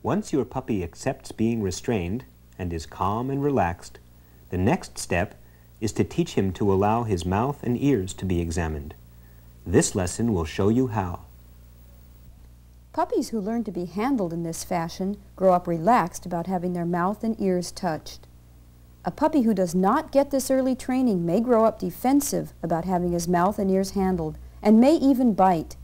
Once your puppy accepts being restrained and is calm and relaxed, the next step is to teach him to allow his mouth and ears to be examined. This lesson will show you how. Puppies who learn to be handled in this fashion grow up relaxed about having their mouth and ears touched. A puppy who does not get this early training may grow up defensive about having his mouth and ears handled, and may even bite.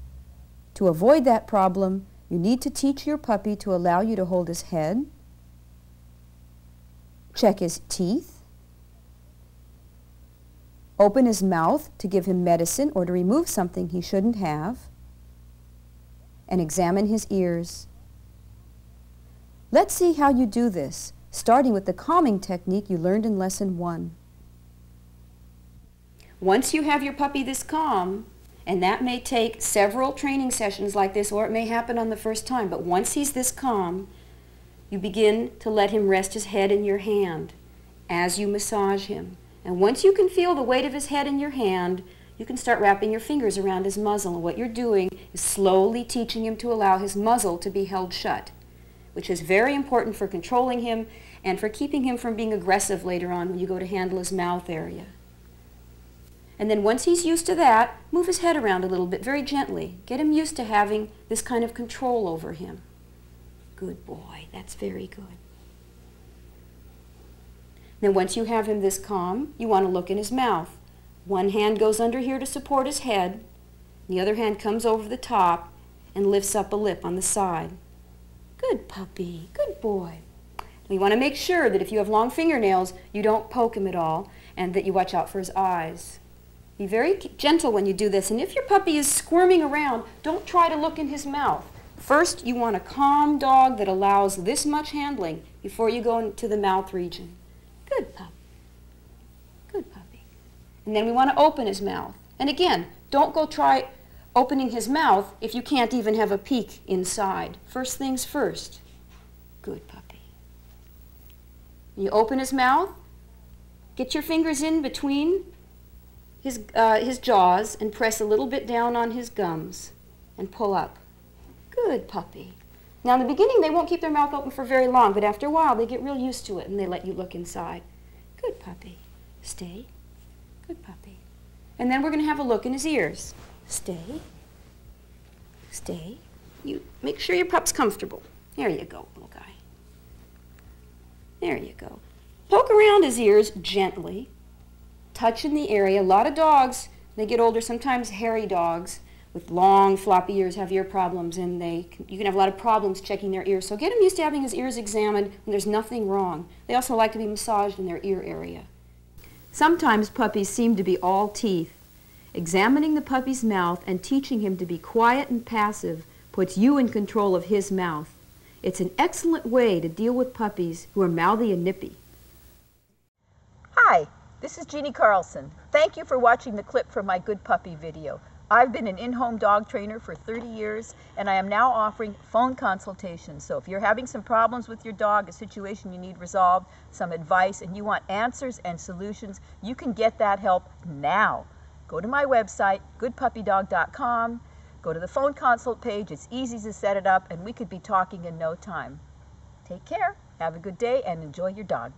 To avoid that problem, you need to teach your puppy to allow you to hold his head, check his teeth, open his mouth to give him medicine or to remove something he shouldn't have, and examine his ears. Let's see how you do this, starting with the calming technique you learned in Lesson 1. Once you have your puppy this calm, and that may take several training sessions like this, or it may happen on the first time, but once he's this calm, you begin to let him rest his head in your hand as you massage him. And once you can feel the weight of his head in your hand, you can start wrapping your fingers around his muzzle. And what you're doing is slowly teaching him to allow his muzzle to be held shut, which is very important for controlling him and for keeping him from being aggressive later on when you go to handle his mouth area. And then once he's used to that, move his head around a little bit very gently. Get him used to having this kind of control over him. Good boy, that's very good. Then once you have him this calm, you want to look in his mouth. One hand goes under here to support his head. The other hand comes over the top and lifts up a lip on the side. Good puppy, good boy. You want to make sure that if you have long fingernails, you don't poke him at all, and that you watch out for his eyes. Be very gentle when you do this, and if your puppy is squirming around, don't try to look in his mouth. First, you want a calm dog that allows this much handling before you go into the mouth region. Good puppy. Good puppy. And then we want to open his mouth. And again, don't go try opening his mouth if you can't even have a peek inside. First things first. Good puppy. You open his mouth, get your fingers in between his jaws and press a little bit down on his gums and pull up. Good puppy. Now in the beginning they won't keep their mouth open for very long, but after a while they get real used to it and they let you look inside. Good puppy. Stay. Good puppy. And then we're going to have a look in his ears. Stay. Stay. You make sure your pup's comfortable. There you go, little guy. There you go. Poke around his ears gently. Touch in the area. A lot of dogs, they get older, sometimes hairy dogs with long floppy ears have ear problems, and you can have a lot of problems checking their ears. So get him used to having his ears examined when there's nothing wrong. They also like to be massaged in their ear area. Sometimes puppies seem to be all teeth. Examining the puppy's mouth and teaching him to be quiet and passive puts you in control of his mouth. It's an excellent way to deal with puppies who are mouthy and nippy. Hi, this is Jeanne Carlson. Thank you for watching the clip from my Good Puppy video. I've been an in-home dog trainer for 30 years, and I am now offering phone consultations. So if you're having some problems with your dog, a situation you need resolved, some advice, and you want answers and solutions, you can get that help now. Go to my website, GoodPuppyDog.com. Go to the phone consult page. It's easy to set it up, and we could be talking in no time. Take care, have a good day, and enjoy your dog.